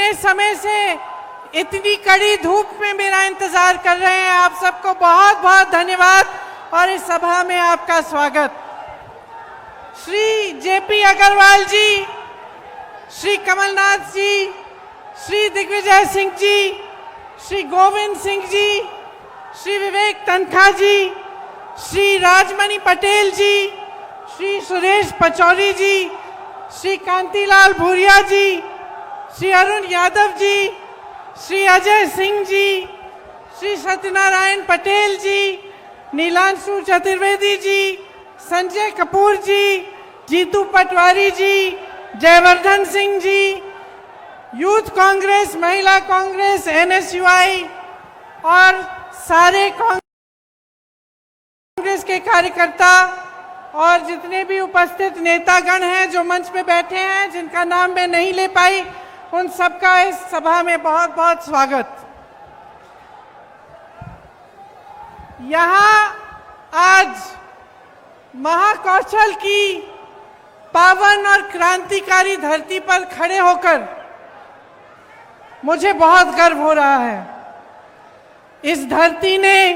इतने समय से इतनी कड़ी धूप में मेरा इंतजार कर रहे हैं, आप सबको बहुत बहुत धन्यवाद और इस सभा में आपका स्वागत। श्री जेपी अग्रवाल जी, श्री कमलनाथ जी, श्री दिग्विजय सिंह जी, श्री गोविंद सिंह जी, श्री विवेक तनखा जी, श्री राजमणि पटेल जी, श्री सुरेश पचौरी जी, श्री कांतिलाल भूरिया जी, श्री अरुण यादव जी, श्री अजय सिंह जी, श्री सत्यनारायण पटेल जी, नीलांशु चतुर्वेदी जी, संजय कपूर जी, जीतू पटवारी जी, जयवर्धन सिंह जी, यूथ कांग्रेस, महिला कांग्रेस, एनएसयूआई और सारे कांग्रेस के कार्यकर्ता और जितने भी उपस्थित नेतागण हैं जो मंच पे बैठे हैं, जिनका नाम मैं नहीं ले पाई, उन सबका इस सभा में बहुत बहुत स्वागत। यहाँ आज महाकौशल की पावन और क्रांतिकारी धरती पर खड़े होकर मुझे बहुत गर्व हो रहा है। इस धरती ने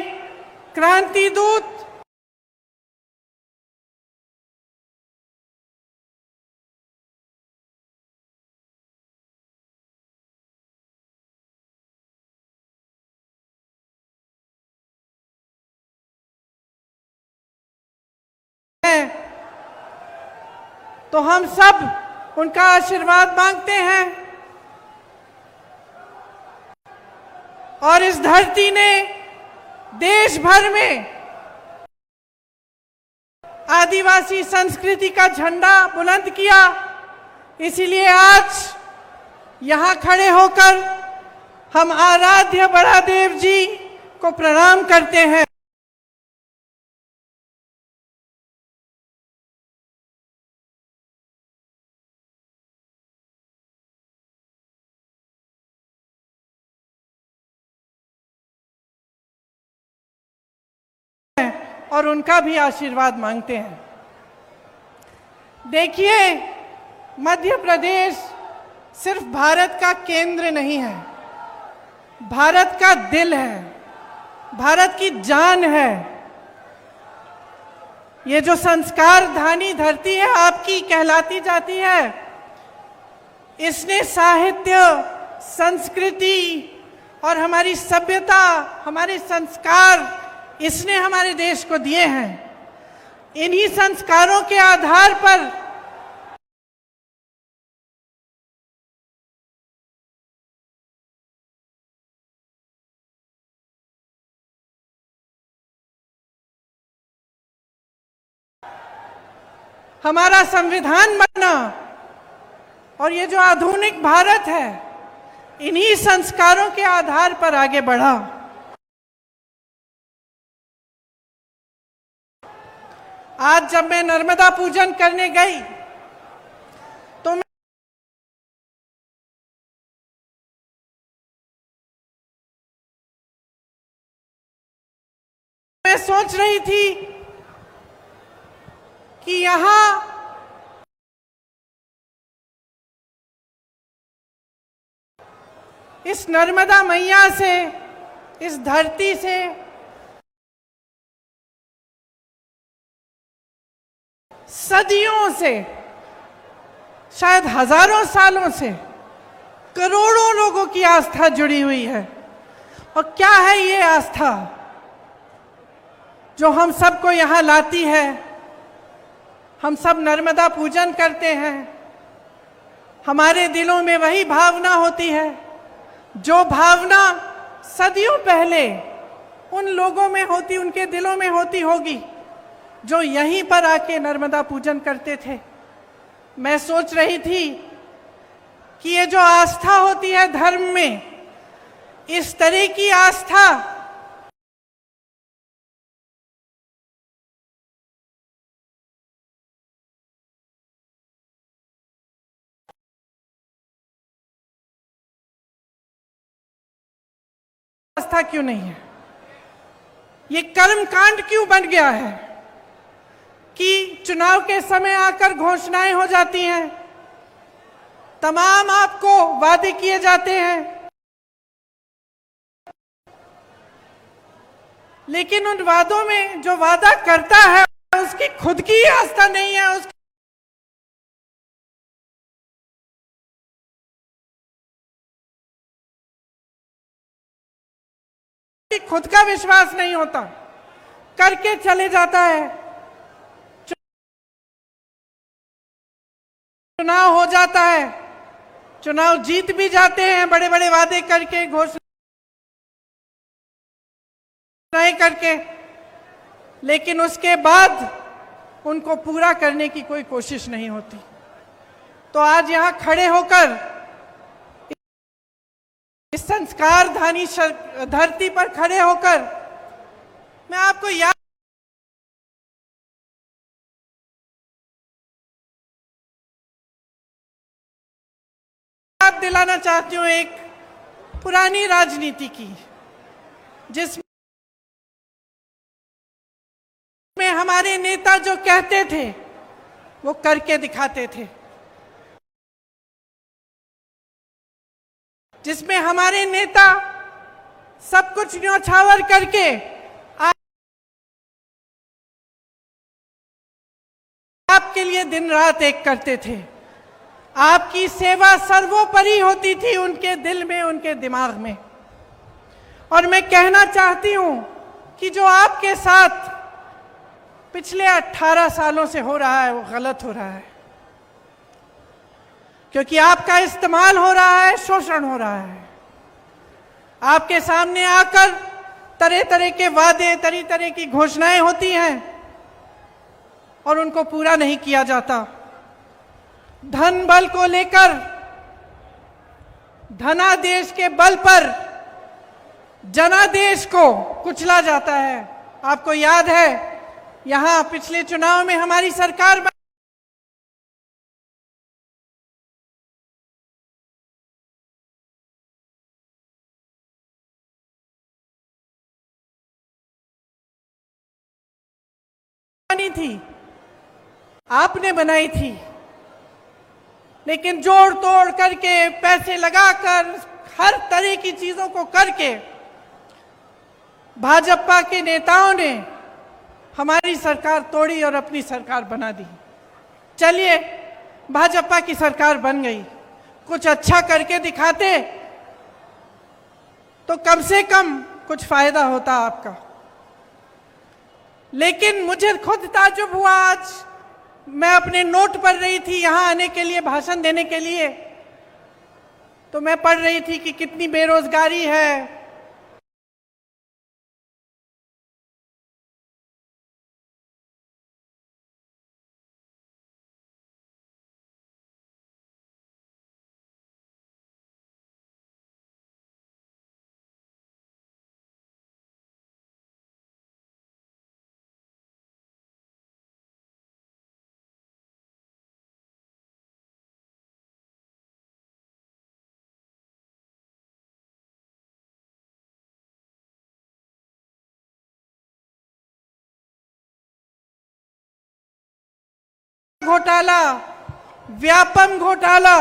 क्रांति दूत तो हम सब उनका आशीर्वाद मांगते हैं और इस धरती ने देश भर में आदिवासी संस्कृति का झंडा बुलंद किया। इसीलिए आज यहाँ खड़े होकर हम आराध्य बड़ा देव जी को प्रणाम करते हैं। और उनका भी आशीर्वाद मांगते हैं। देखिए, मध्य प्रदेश सिर्फ भारत का केंद्र नहीं है, भारत का दिल है, भारत की जान है। ये जो संस्कार धानी धरती है आपकी कहलाती जाती है, इसने साहित्य, संस्कृति और हमारी सभ्यता, हमारे संस्कार इसने हमारे देश को दिए हैं। इन्हीं संस्कारों के आधार पर हमारा संविधान बना और ये जो आधुनिक भारत है, इन्हीं संस्कारों के आधार पर आगे बढ़ा। आज जब मैं नर्मदा पूजन करने गई तो मैं सोच रही थी कि यहाँ इस नर्मदा मैया से, इस धरती से सदियों से, शायद हजारों सालों से करोड़ों लोगों की आस्था जुड़ी हुई है। और क्या है ये आस्था जो हम सबको यहाँ लाती है? हम सब नर्मदा पूजन करते हैं, हमारे दिलों में वही भावना होती है जो भावना सदियों पहले उन लोगों में होती, उनके दिलों में होती होगी जो यहीं पर आके नर्मदा पूजन करते थे। मैं सोच रही थी कि ये जो आस्था होती है धर्म में, इस तरह की आस्था क्यों नहीं है? ये कर्म कांड क्यों बन गया है कि चुनाव के समय आकर घोषणाएं हो जाती हैं, तमाम आपको वादे किए जाते हैं, लेकिन उन वादों में जो वादा करता है उसकी खुद की आस्था नहीं है, उसकी खुद का विश्वास नहीं होता, करके चले जाता है। चुनाव हो जाता है, चुनाव जीत भी जाते हैं बड़े बड़े वादे करके, घोषणाएं करके, लेकिन उसके बाद उनको पूरा करने की कोई कोशिश नहीं होती। तो आज यहां खड़े होकर इस संस्कारधानी धरती पर खड़े होकर मैं आपको याद दिलाना चाहती हूं एक पुरानी राजनीति की, जिसमें हमारे नेता जो कहते थे वो करके दिखाते थे, जिसमें हमारे नेता सब कुछ न्यौछावर करके आपके लिए दिन रात एक करते थे। आपकी सेवा सर्वोपरि होती थी उनके दिल में, उनके दिमाग में। और मैं कहना चाहती हूं कि जो आपके साथ पिछले 18 सालों से हो रहा है वो गलत हो रहा है, क्योंकि आपका इस्तेमाल हो रहा है, शोषण हो रहा है। आपके सामने आकर तरह तरह के वादे, तरह तरह की घोषणाएं होती हैं और उनको पूरा नहीं किया जाता। धन बल को लेकर, धनादेश के बल पर जनादेश को कुचला जाता है। आपको याद है यहां पिछले चुनाव में हमारी सरकार बनी थी, आपने बनाई थी, लेकिन जोड़ तोड़ करके, पैसे लगाकर, हर तरह की चीजों को करके भाजपा के नेताओं ने हमारी सरकार तोड़ी और अपनी सरकार बना दी। चलिए, भाजपा की सरकार बन गई, कुछ अच्छा करके दिखाते तो कम से कम कुछ फायदा होता आपका। लेकिन मुझे खुद ताज्जुब हुआ, आज मैं अपने नोट पढ़ रही थी यहां आने के लिए, भाषण देने के लिए, तो मैं पढ़ रही थी कि कितनी बेरोजगारी है, घोटाला, व्यापम घोटाला,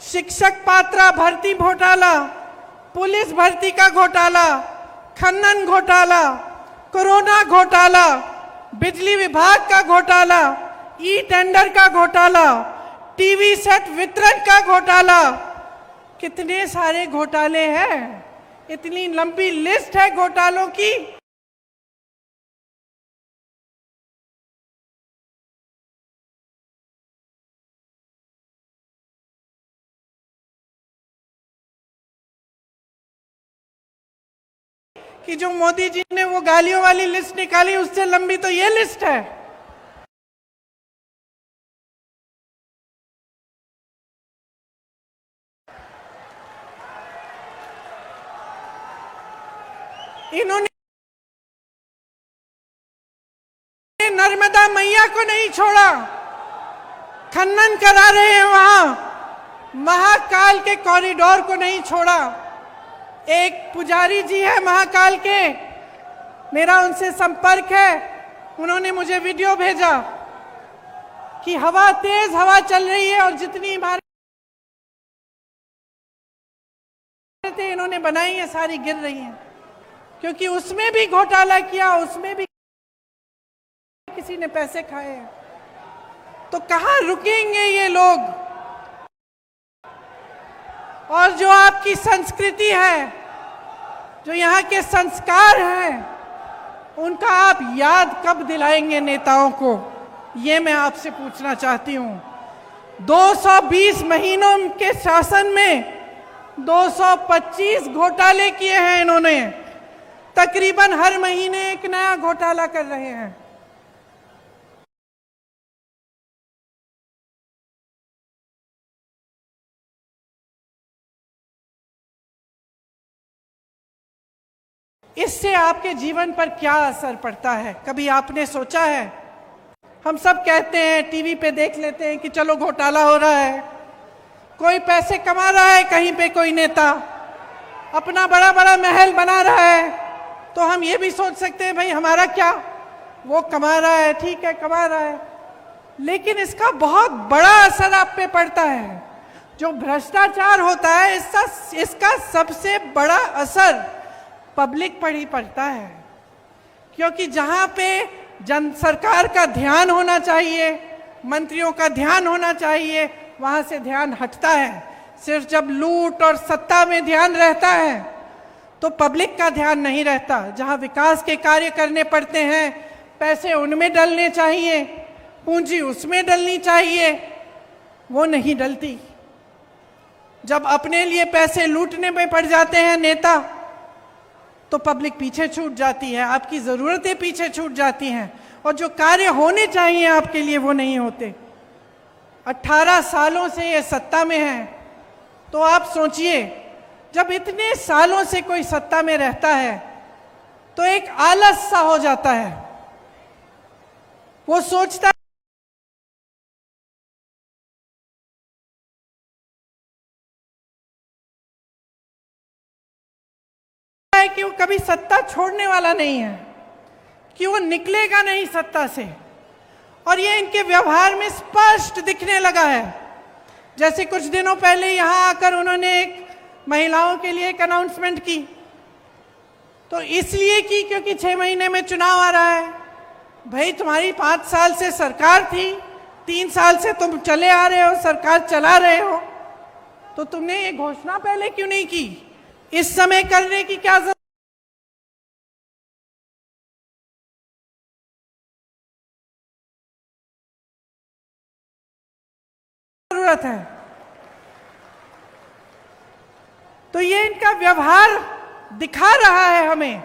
शिक्षक पात्रा भर्ती घोटाला, पुलिस भर्ती का घोटाला, खनन घोटाला, कोरोना घोटाला, बिजली विभाग का घोटाला, ई टेंडर का घोटाला, टीवी सेट वितरण का घोटाला। कितने सारे घोटाले हैं, इतनी लंबी लिस्ट है घोटालों की। कि जो मोदी जी ने वो गालियों वाली लिस्ट निकाली, उससे लंबी तो ये लिस्ट है। इन्होंने नर्मदा मैया को नहीं छोड़ा, खनन करा रहे हैं वहां, महाकाल के कॉरिडोर को नहीं छोड़ा। एक पुजारी जी है महाकाल के, मेरा उनसे संपर्क है, उन्होंने मुझे वीडियो भेजा कि तेज हवा चल रही है और जितनी बार इमारतें इन्होंने बनाई हैं सारी गिर रही हैं, क्योंकि उसमें भी घोटाला किया, उसमें भी किसी ने पैसे खाए हैं। तो कहाँ रुकेंगे ये लोग? और जो आपकी संस्कृति है, जो यहाँ के संस्कार हैं, उनका आप याद कब दिलाएंगे नेताओं को? ये मैं आपसे पूछना चाहती हूँ। 220 महीनों के शासन में 225 घोटाले किए हैं इन्होंने। तकरीबन हर महीने एक नया घोटाला कर रहे हैं। इससे आपके जीवन पर क्या असर पड़ता है, कभी आपने सोचा है? हम सब कहते हैं, टीवी पे देख लेते हैं कि चलो घोटाला हो रहा है, कोई पैसे कमा रहा है, कहीं पे कोई नेता अपना बड़ा बड़ा महल बना रहा है, तो हम ये भी सोच सकते हैं भाई हमारा क्या, वो कमा रहा है, ठीक है कमा रहा है। लेकिन इसका बहुत बड़ा असर आप पे पड़ता है। जो भ्रष्टाचार होता है, इसका सबसे बड़ा असर पब्लिक पर ही पड़ता है, क्योंकि जहां पे जन सरकार का ध्यान होना चाहिए, मंत्रियों का ध्यान होना चाहिए, वहां से ध्यान हटता है। सिर्फ जब लूट और सत्ता में ध्यान रहता है तो पब्लिक का ध्यान नहीं रहता। जहां विकास के कार्य करने पड़ते हैं, पैसे उनमें डलने चाहिए, पूंजी उसमें डलनी चाहिए, वो नहीं डलती। जब अपने लिए पैसे लूटने में पड़ जाते हैं नेता, तो पब्लिक पीछे छूट जाती है, आपकी ज़रूरतें पीछे छूट जाती हैं, और जो कार्य होने चाहिए आपके लिए वो नहीं होते। 18 सालों से ये सत्ता में है, तो आप सोचिए, जब इतने सालों से कोई सत्ता में रहता है तो एक आलस सा हो जाता है। वो सोचता है कि वो कभी सत्ता छोड़ने वाला नहीं है, कि वो निकलेगा नहीं सत्ता से। और ये इनके व्यवहार में स्पष्ट दिखने लगा है। जैसे कुछ दिनों पहले यहाँ आकर उन्होंने एक महिलाओं के लिए एक अनाउंसमेंट की, तो इसलिए की क्योंकि 6 महीने में चुनाव आ रहा है। भाई तुम्हारी 5 साल से सरकार थी, 3 साल से तुम चले आ रहे हो, सरकार चला रहे हो, तो तुमने ये घोषणा पहले क्यों नहीं की? इस समय करने की क्या जरूरत है? तो ये इनका व्यवहार दिखा रहा है हमें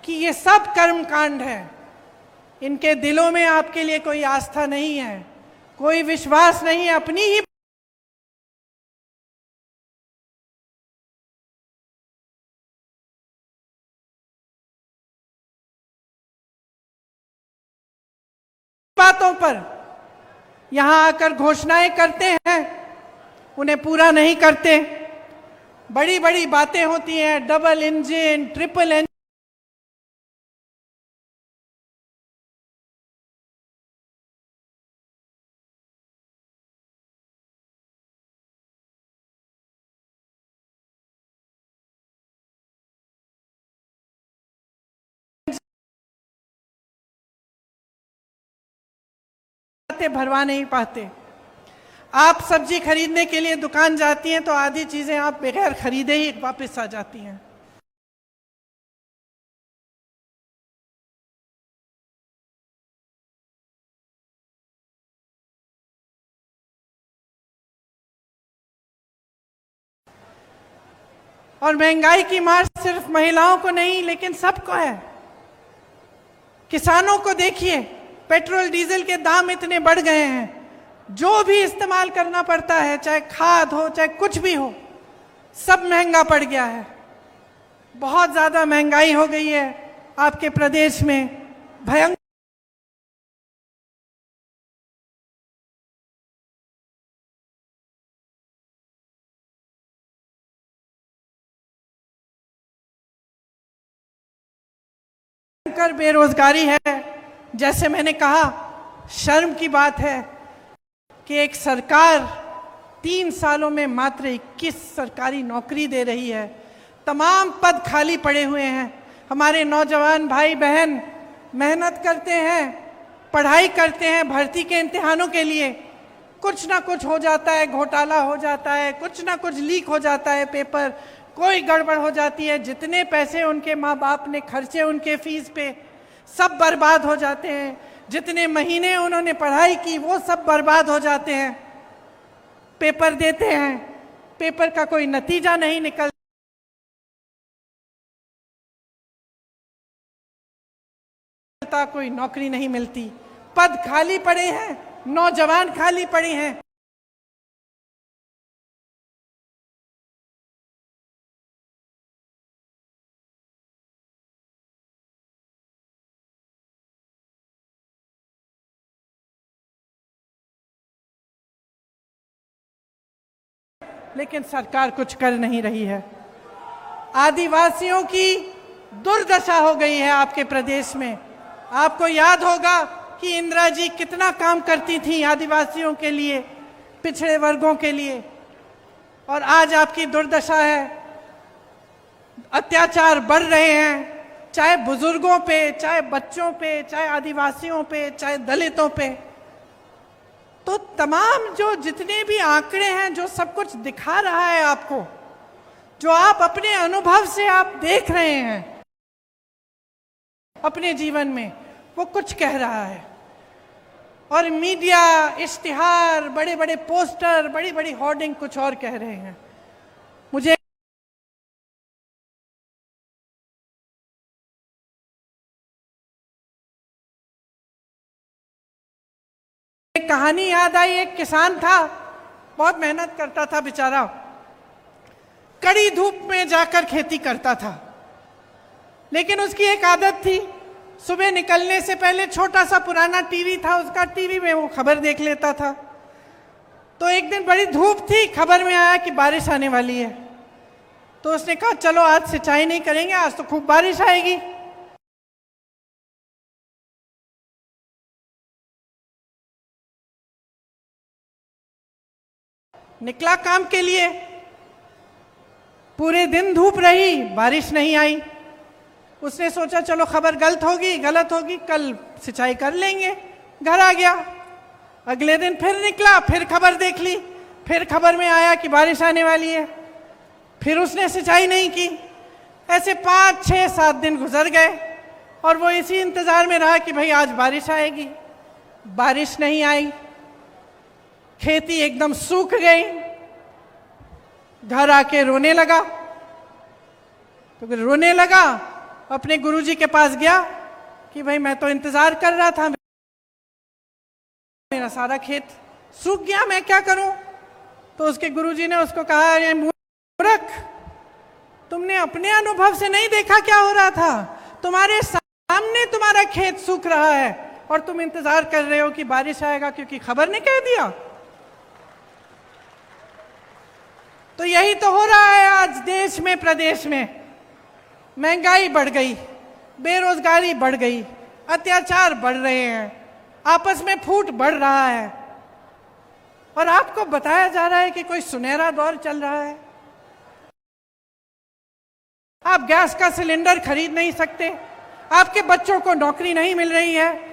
कि ये सब कर्मकांड है। इनके दिलों में आपके लिए कोई आस्था नहीं है, कोई विश्वास नहीं है, अपनी ही बातों पर यहां आकर घोषणाएं करते हैं, उन्हें पूरा नहीं करते। बड़ी बड़ी बातें होती हैं, डबल इंजन, ट्रिपल इंजन, भरवा नहीं पाते। आप सब्जी खरीदने के लिए दुकान जाती हैं तो आधी चीजें आप बगैर खरीदे ही वापस आ जाती हैं। और महंगाई की मार सिर्फ महिलाओं को नहीं, लेकिन सबको है। किसानों को देखिए, पेट्रोल डीजल के दाम इतने बढ़ गए हैं, जो भी इस्तेमाल करना पड़ता है, चाहे खाद हो चाहे कुछ भी हो, सब महंगा पड़ गया है। बहुत ज्यादा महंगाई हो गई है आपके प्रदेश में, भयंकर। बेरोजगारी है। जैसे मैंने कहा, शर्म की बात है कि एक सरकार 3 सालों में मात्र 21 सरकारी नौकरी दे रही है। तमाम पद खाली पड़े हुए हैं। हमारे नौजवान भाई बहन मेहनत करते हैं, पढ़ाई करते हैं भर्ती के इम्तिहानों के लिए, कुछ ना कुछ हो जाता है, घोटाला हो जाता है, कुछ ना कुछ लीक हो जाता है पेपर, कोई गड़बड़ हो जाती है, जितने पैसे उनके माँ बाप ने खर्चे उनके फीस पे सब बर्बाद हो जाते हैं, जितने महीने उन्होंने पढ़ाई की वो सब बर्बाद हो जाते हैं। पेपर देते हैं, पेपर का कोई नतीजा नहीं निकलता, कोई नौकरी नहीं मिलती, पद खाली पड़े हैं, नौजवान खाली पड़े हैं। लेकिन सरकार कुछ कर नहीं रही है। आदिवासियों की दुर्दशा हो गई है आपके प्रदेश में। आपको याद होगा कि इंदिरा जी कितना काम करती थी आदिवासियों के लिए, पिछड़े वर्गों के लिए, और आज आपकी दुर्दशा है। अत्याचार बढ़ रहे हैं, चाहे बुजुर्गों पे, चाहे बच्चों पे, चाहे आदिवासियों पे, चाहे दलितों पे। तो तमाम जो जितने भी आंकड़े हैं, जो सब कुछ दिखा रहा है आपको, जो आप अपने अनुभव से आप देख रहे हैं अपने जीवन में, वो कुछ कह रहा है। और मीडिया, इश्तिहार, बड़े बड़े पोस्टर, बड़ी बड़ी होर्डिंग कुछ और कह रहे हैं। मुझे एक कहानी याद आई। एक किसान था, बहुत मेहनत करता था बेचारा, कड़ी धूप में जाकर खेती करता था। लेकिन उसकी एक आदत थी, सुबह निकलने से पहले छोटा सा पुराना टीवी था उसका, टीवी में वो खबर देख लेता था। तो एक दिन बड़ी धूप थी, खबर में आया कि बारिश आने वाली है। तो उसने कहा चलो आज सिंचाई नहीं करेंगे, आज तो खूब बारिश आएगी। निकला काम के लिए, पूरे दिन धूप रही, बारिश नहीं आई। उसने सोचा चलो खबर गलत होगी, कल सिंचाई कर लेंगे। घर आ गया, अगले दिन फिर निकला, फिर खबर देख ली, फिर खबर में आया कि बारिश आने वाली है। फिर उसने सिंचाई नहीं की। ऐसे 5, 6, 7 दिन गुजर गए और वो इसी इंतजार में रहा कि भाई आज बारिश आएगी। बारिश नहीं आई, खेती एकदम सूख गई। घर आके रोने लगा। तो रोने लगा, अपने गुरुजी के पास गया कि भाई मैं तो इंतजार कर रहा था, मेरा सारा खेत सूख गया, मैं क्या करूं। तो उसके गुरुजी ने उसको कहा, अरे मूर्ख, तुमने अपने अनुभव से नहीं देखा क्या हो रहा था? तुम्हारे सामने तुम्हारा खेत सूख रहा है और तुम इंतजार कर रहे हो कि बारिश आएगा क्योंकि खबर ने कह दिया। तो यही तो हो रहा है आज देश में, प्रदेश में। महंगाई बढ़ गई, बेरोजगारी बढ़ गई, अत्याचार बढ़ रहे हैं, आपस में फूट बढ़ रहा है, और आपको बताया जा रहा है कि कोई सुनहरा दौर चल रहा है। आप गैस का सिलेंडर खरीद नहीं सकते, आपके बच्चों को नौकरी नहीं मिल रही है।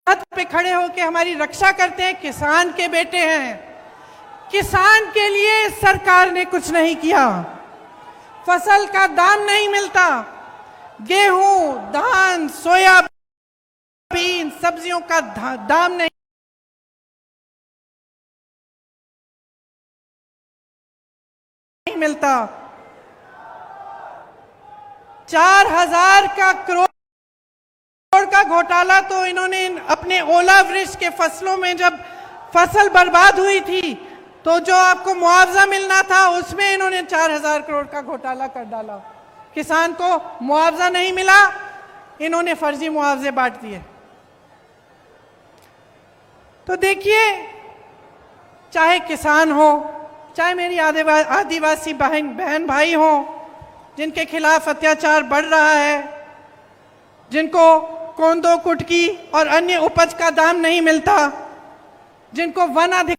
छत पे खड़े होकर हमारी रक्षा करते हैं, किसान के बेटे हैं। किसान के लिए सरकार ने कुछ नहीं किया। फसल का दाम नहीं मिलता, गेहूं, धान, सोयाबीन, सब्जियों का दाम नहीं मिलता। 4,000 करोड़ का घोटाला तो इन्होंने अपने ओलावृष्टि के फसलों में, जब फसल बर्बाद हुई थी तो जो आपको मुआवजा मिलना था उसमें इन्होंने 4,000 करोड़ का घोटाला कर डाला। किसान को मुआवजा नहीं मिला, इन्होंने फर्जी मुआवजे बांट दिए। तो देखिए, चाहे किसान हो, चाहे मेरी आदिवासी बहन भाई हो, जिनके खिलाफ अत्याचार बढ़ रहा है, जिनको कोंदो कुटकी और अन्य उपज का दाम नहीं मिलता, जिनको वन अधिकार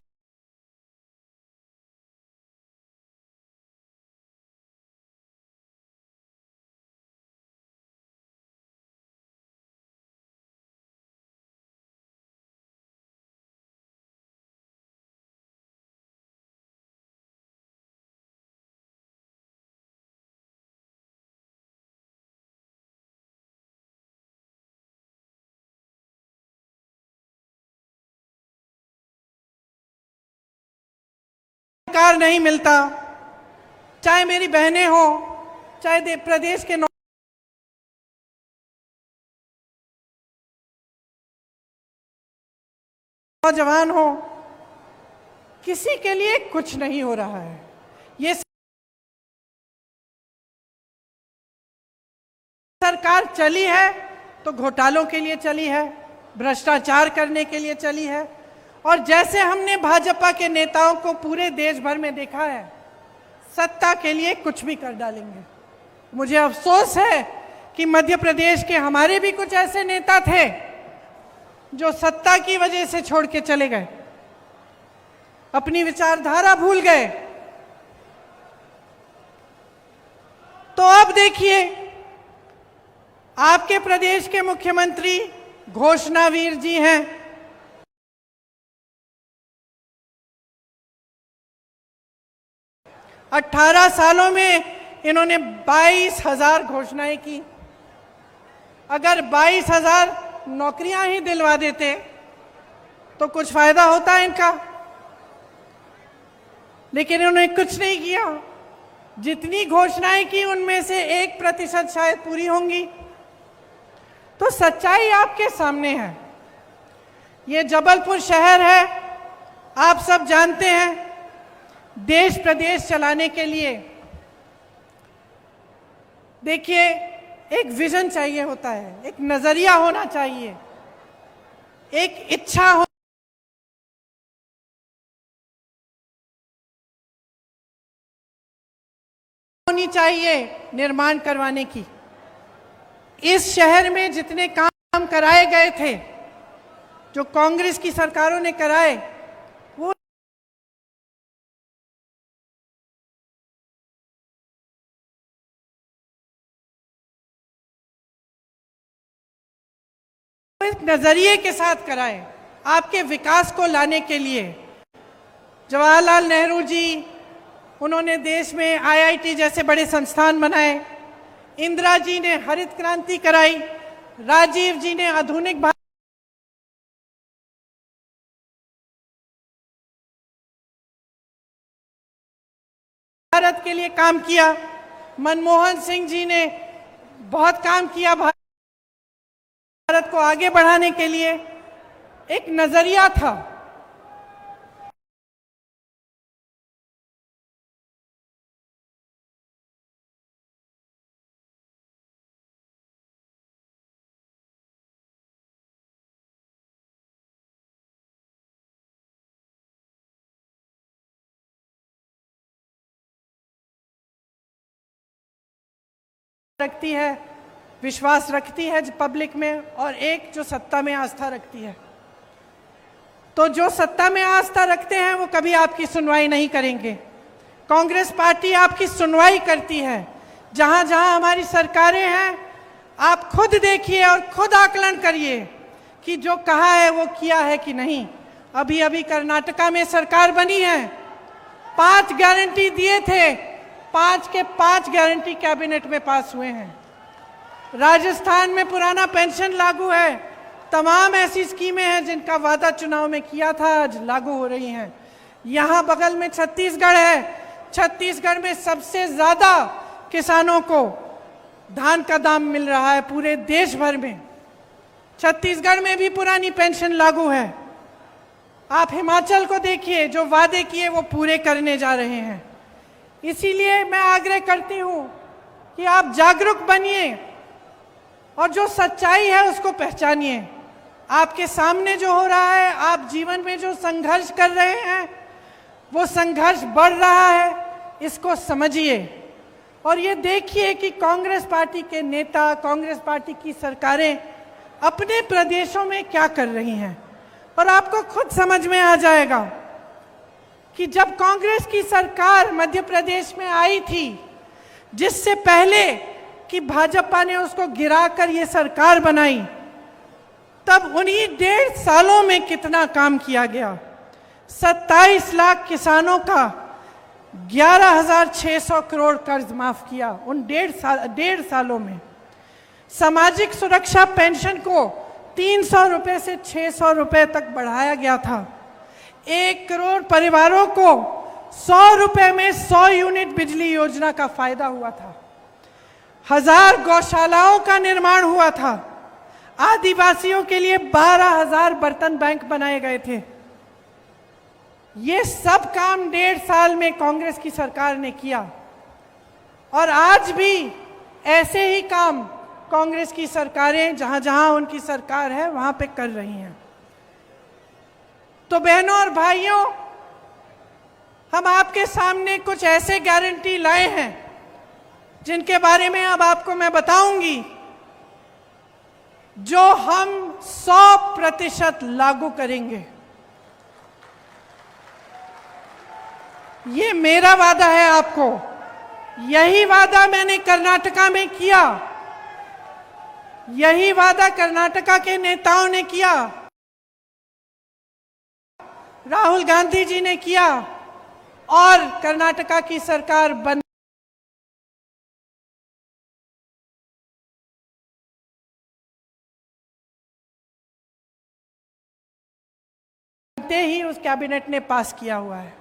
नहीं मिलता, चाहे मेरी बहनें हो, चाहे प्रदेश के नौजवान हो, किसी के लिए कुछ नहीं हो रहा है। ये सरकार चली है तो घोटालों के लिए चली है, भ्रष्टाचार करने के लिए चली है, और जैसे हमने भाजपा के नेताओं को पूरे देश भर में देखा है, सत्ता के लिए कुछ भी कर डालेंगे। मुझे अफसोस है कि मध्य प्रदेश के हमारे भी कुछ ऐसे नेता थे जो सत्ता की वजह से छोड़ के चले गए, अपनी विचारधारा भूल गए। तो अब देखिए, आपके प्रदेश के मुख्यमंत्री घोषणावीर जी हैं। 18 सालों में इन्होंने 22,000 घोषणाएं की। अगर 22,000 नौकरियां ही दिलवा देते तो कुछ फायदा होता इनका, लेकिन इन्होंने कुछ नहीं किया। जितनी घोषणाएं की उनमें से 1% शायद पूरी होंगी। तो सच्चाई आपके सामने है। ये जबलपुर शहर है, आप सब जानते हैं। देश प्रदेश चलाने के लिए देखिए, एक विजन चाहिए होता है, एक नजरिया होना चाहिए, एक इच्छा होनी चाहिए निर्माण करवाने की। इस शहर में जितने काम कराए गए थे, जो कांग्रेस की सरकारों ने कराए, वो एक नजरिए के साथ कराए, आपके विकास को लाने के लिए। जवाहरलाल नेहरू जी, उन्होंने देश में IIT जैसे बड़े संस्थान बनाए। इंदिरा जी ने हरित क्रांति कराई। राजीव जी ने आधुनिक भारत के लिए काम किया। मनमोहन सिंह जी ने बहुत काम किया भारत को आगे बढ़ाने के लिए। एक नजरिया था। रखती है, विश्वास रखती है पब्लिक में, और एक जो सत्ता में आस्था रखती है। तो जो सत्ता में आस्था रखते हैं वो कभी आपकी सुनवाई नहीं करेंगे। कांग्रेस पार्टी आपकी सुनवाई करती है। जहां जहां हमारी सरकारें हैं, आप खुद देखिए और खुद आकलन करिए कि जो कहा है वो किया है कि नहीं। अभी अभी कर्नाटका में सरकार बनी है, 5 गारंटी दिए थे, 5 के 5 गारंटी कैबिनेट में पास हुए हैं। राजस्थान में पुराना पेंशन लागू है। तमाम ऐसी स्कीमें हैं जिनका वादा चुनाव में किया था, आज लागू हो रही हैं। यहाँ बगल में छत्तीसगढ़ है। छत्तीसगढ़ में सबसे ज्यादा किसानों को धान का दाम मिल रहा है पूरे देश भर में। छत्तीसगढ़ में भी पुरानी पेंशन लागू है। आप हिमाचल को देखिए, जो वादे किए वो पूरे करने जा रहे हैं। इसीलिए मैं आग्रह करती हूं कि आप जागरूक बनिए और जो सच्चाई है उसको पहचानिए। आपके सामने जो हो रहा है, आप जीवन में जो संघर्ष कर रहे हैं, वो संघर्ष बढ़ रहा है, इसको समझिए और ये देखिए कि कांग्रेस पार्टी के नेता, कांग्रेस पार्टी की सरकारें अपने प्रदेशों में क्या कर रही हैं, और आपको खुद समझ में आ जाएगा कि जब कांग्रेस की सरकार मध्य प्रदेश में आई थी, जिससे पहले कि भाजपा ने उसको गिराकर ये सरकार बनाई, तब उन्हीं 1.5 सालों में कितना काम किया गया। 27 लाख किसानों का 11,600 करोड़ कर्ज माफ किया उन 1.5 सालों में। सामाजिक सुरक्षा पेंशन को 300 रुपए से 600 रुपए तक बढ़ाया गया था। 1 करोड़ परिवारों को 100 रुपए में 100 यूनिट बिजली योजना का फायदा हुआ था। 1000 गौशालाओं का निर्माण हुआ था। आदिवासियों के लिए 12,000 बर्तन बैंक बनाए गए थे। ये सब काम 1.5 साल में कांग्रेस की सरकार ने किया, और आज भी ऐसे ही काम कांग्रेस की सरकारें जहां जहां उनकी सरकार है वहां पे कर रही हैं। तो बहनों और भाइयों, हम आपके सामने कुछ ऐसे गारंटी लाए हैं जिनके बारे में अब आपको मैं बताऊंगी, जो हम 100% लागू करेंगे। ये मेरा वादा है आपको। यही वादा मैंने कर्नाटका में किया, यही वादा कर्नाटका के नेताओं ने किया, राहुल गांधी जी ने किया, और कर्नाटका की सरकार बनते ही उस कैबिनेट ने पास किया हुआ है।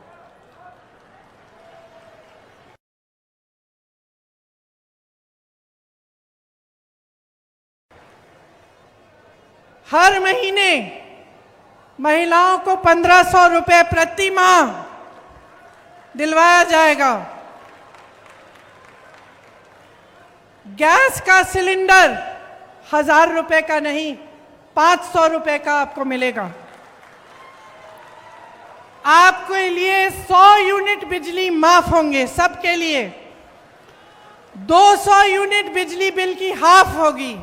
हर महीने महिलाओं को 1,500 रुपए प्रति माह दिलवाया जाएगा। गैस का सिलेंडर 1,000 रुपए का नहीं, 500 रुपए का आपको मिलेगा। आपके लिए 100 यूनिट बिजली माफ होंगे, सबके लिए। 200 यूनिट बिजली बिल की हाफ होगी।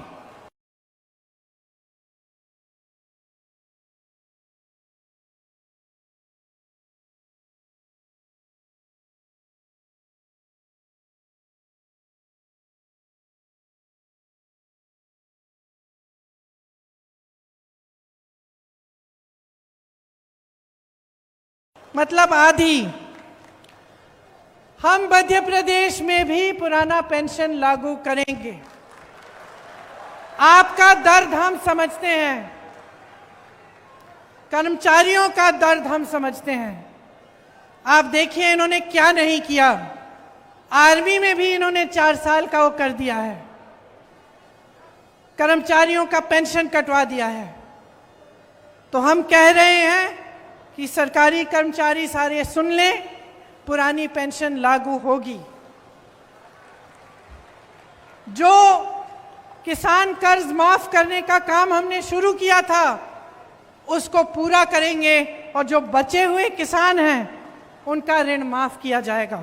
मतलब आधी। हम मध्य प्रदेश में भी पुराना पेंशन लागू करेंगे। आपका दर्द हम समझते हैं, कर्मचारियों का दर्द हम समझते हैं। आप देखिए इन्होंने क्या नहीं किया। आर्मी में भी इन्होंने 4 साल का वो कर दिया है, कर्मचारियों का पेंशन कटवा दिया है। तो हम कह रहे हैं कि सरकारी कर्मचारी सारे सुन लें, पुरानी पेंशन लागू होगी। जो किसान कर्ज माफ करने का काम हमने शुरू किया था उसको पूरा करेंगे, और जो बचे हुए किसान हैं उनका ऋण माफ किया जाएगा।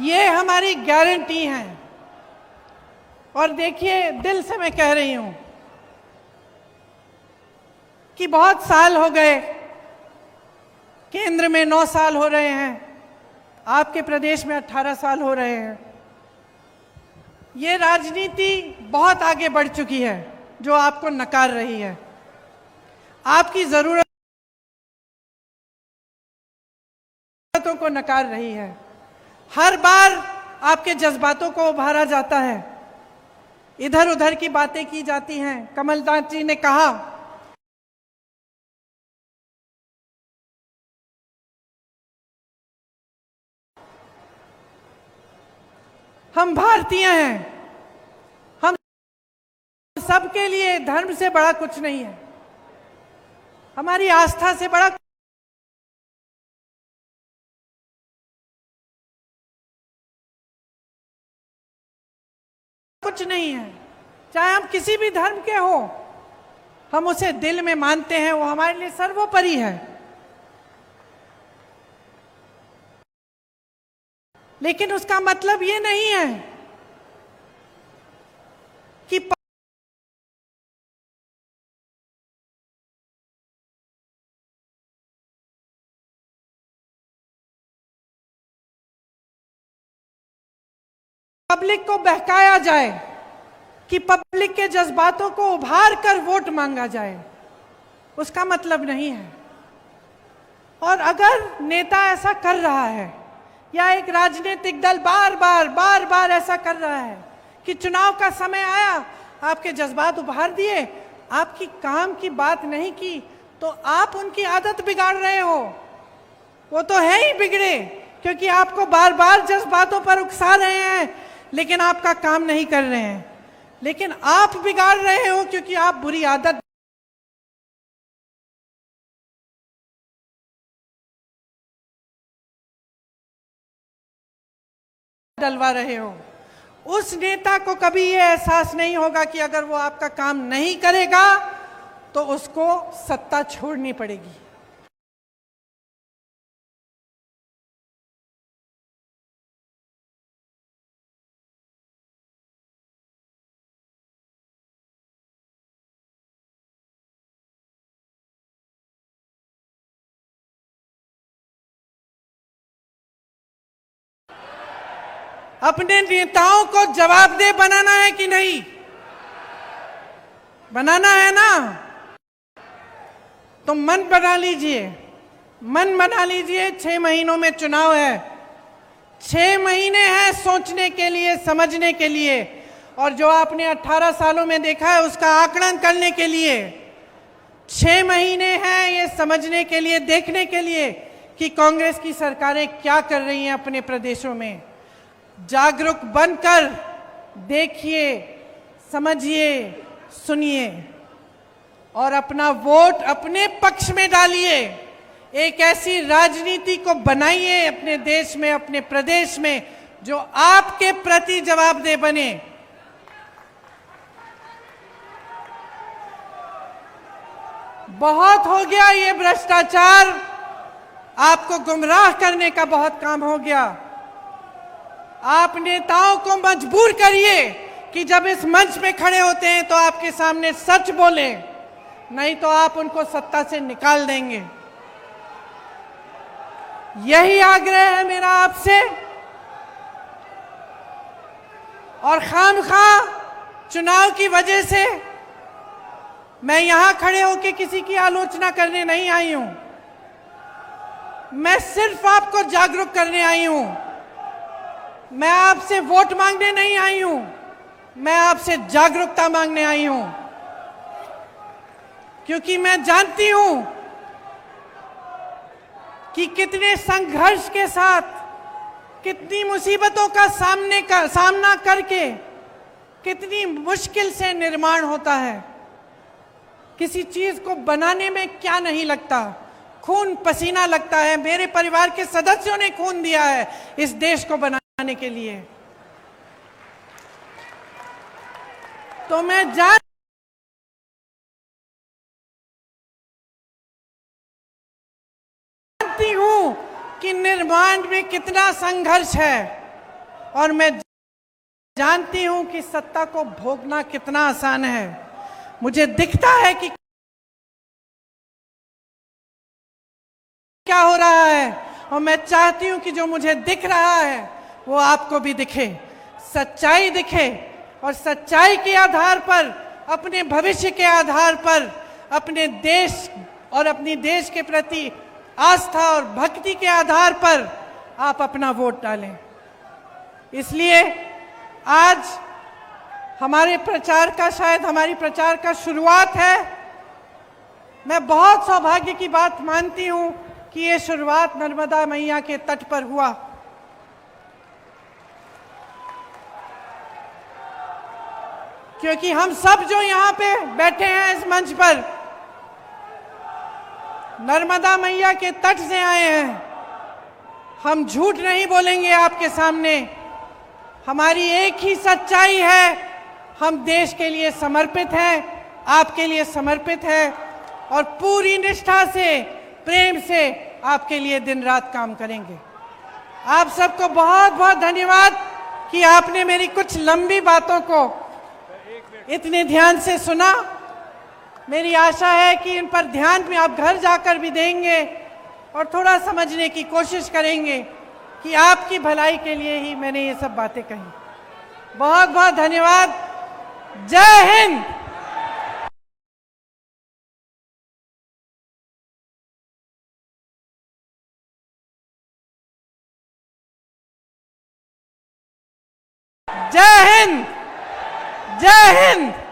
ये हमारी गारंटी है। और देखिए, दिल से मैं कह रही हूं कि बहुत साल हो गए, केंद्र में 9 साल हो रहे हैं, आपके प्रदेश में 18 साल हो रहे हैं। ये राजनीति बहुत आगे बढ़ चुकी है जो आपको नकार रही है। आपकी जरूरतों को नकार रही है। हर बार आपके जज्बातों को उभारा जाता है, इधर उधर की बातें की जाती हैं। कमलनाथ जी ने कहा, हम भारतीय हैं, हम सबके लिए धर्म से बड़ा कुछ नहीं है, हमारी आस्था से बड़ा कुछ नहीं है। चाहे हम किसी भी धर्म के हो, हम उसे दिल में मानते हैं, वो हमारे लिए सर्वोपरि है। लेकिन उसका मतलब ये नहीं है कि पब्लिक को बहकाया जाए, कि पब्लिक के जज्बातों को उभार कर वोट मांगा जाए। उसका मतलब नहीं है। और अगर नेता ऐसा कर रहा है या एक राजनीतिक दल बार बार ऐसा कर रहा है कि चुनाव का समय आया, आपके जज्बात उभार दिए, आपकी काम की बात नहीं की, तो आप उनकी आदत बिगाड़ रहे हो। वो तो है ही बिगड़े, क्योंकि आपको बार बार जज्बातों पर उकसा रहे हैं, लेकिन आपका काम नहीं कर रहे हैं। लेकिन आप बिगाड़ रहे हो क्योंकि आप बुरी आदत डलवा रहे हो। उस नेता को कभी ये एहसास नहीं होगा कि अगर वो आपका काम नहीं करेगा तो उसको सत्ता छोड़नी पड़ेगी। अपने नेताओं को जवाबदेह बनाना है कि नहीं? बनाना है ना? तो मन बना लीजिए, मन बना लीजिए। 6 महीनों में चुनाव है, 6 महीने हैं सोचने के लिए, समझने के लिए, और जो आपने 18 सालों में देखा है उसका आकलन करने के लिए 6 महीने हैं ये समझने के लिए, देखने के लिए कि कांग्रेस की सरकारें क्या कर रही हैं अपने प्रदेशों में। जागरूक बनकर देखिए, समझिए, सुनिए और अपना वोट अपने पक्ष में डालिए। एक ऐसी राजनीति को बनाइए अपने देश में, अपने प्रदेश में, जो आपके प्रति जवाबदेह बने। बहुत हो गया ये भ्रष्टाचार, आपको गुमराह करने का बहुत काम हो गया। आप नेताओं को मजबूर करिए कि जब इस मंच पे खड़े होते हैं तो आपके सामने सच बोले, नहीं तो आप उनको सत्ता से निकाल देंगे। यही आग्रह है मेरा आपसे। और खामखा चुनाव की वजह से मैं यहां खड़े होकर किसी की आलोचना करने नहीं आई हूं। मैं सिर्फ आपको जागरूक करने आई हूं। मैं आपसे वोट मांगने नहीं आई हूं, मैं आपसे जागरूकता मांगने आई हूं। क्योंकि मैं जानती हूं कि कितने संघर्ष के साथ, कितनी मुसीबतों का सामना करके कितनी मुश्किल से निर्माण होता है। किसी चीज को बनाने में क्या नहीं लगता, खून पसीना लगता है। मेरे परिवार के सदस्यों ने खून दिया है इस देश को बनाने के लिए। तो मैं जानती हूं कि निर्माण में कितना संघर्ष है, और मैं जानती हूं कि सत्ता को भोगना कितना आसान है। मुझे दिखता है कि क्या हो रहा है, और मैं चाहती हूं कि जो मुझे दिख रहा है वो आपको भी दिखे, सच्चाई दिखे, और सच्चाई के आधार पर, अपने भविष्य के आधार पर, अपने देश और अपनी देश के प्रति आस्था और भक्ति के आधार पर आप अपना वोट डालें। इसलिए आज हमारे प्रचार का, शायद हमारी प्रचार का शुरुआत है। मैं बहुत सौभाग्य की बात मानती हूं कि ये शुरुआत नर्मदा मैया के तट पर हुआ। क्योंकि हम सब जो यहाँ पे बैठे हैं इस मंच पर, नर्मदा मैया के तट से आए हैं। हम झूठ नहीं बोलेंगे आपके सामने। हमारी एक ही सच्चाई है, हम देश के लिए समर्पित हैं, आपके लिए समर्पित हैं, और पूरी निष्ठा से, प्रेम से आपके लिए दिन रात काम करेंगे। आप सबको बहुत बहुत धन्यवाद कि आपने मेरी कुछ लंबी बातों को इतने ध्यान से सुना। मेरी आशा है कि इन पर ध्यान भी आप घर जाकर भी देंगे और थोड़ा समझने की कोशिश करेंगे कि आपकी भलाई के लिए ही मैंने ये सब बातें कही। बहुत बहुत धन्यवाद। जय हिंद। जय हिंद। जय हिंद।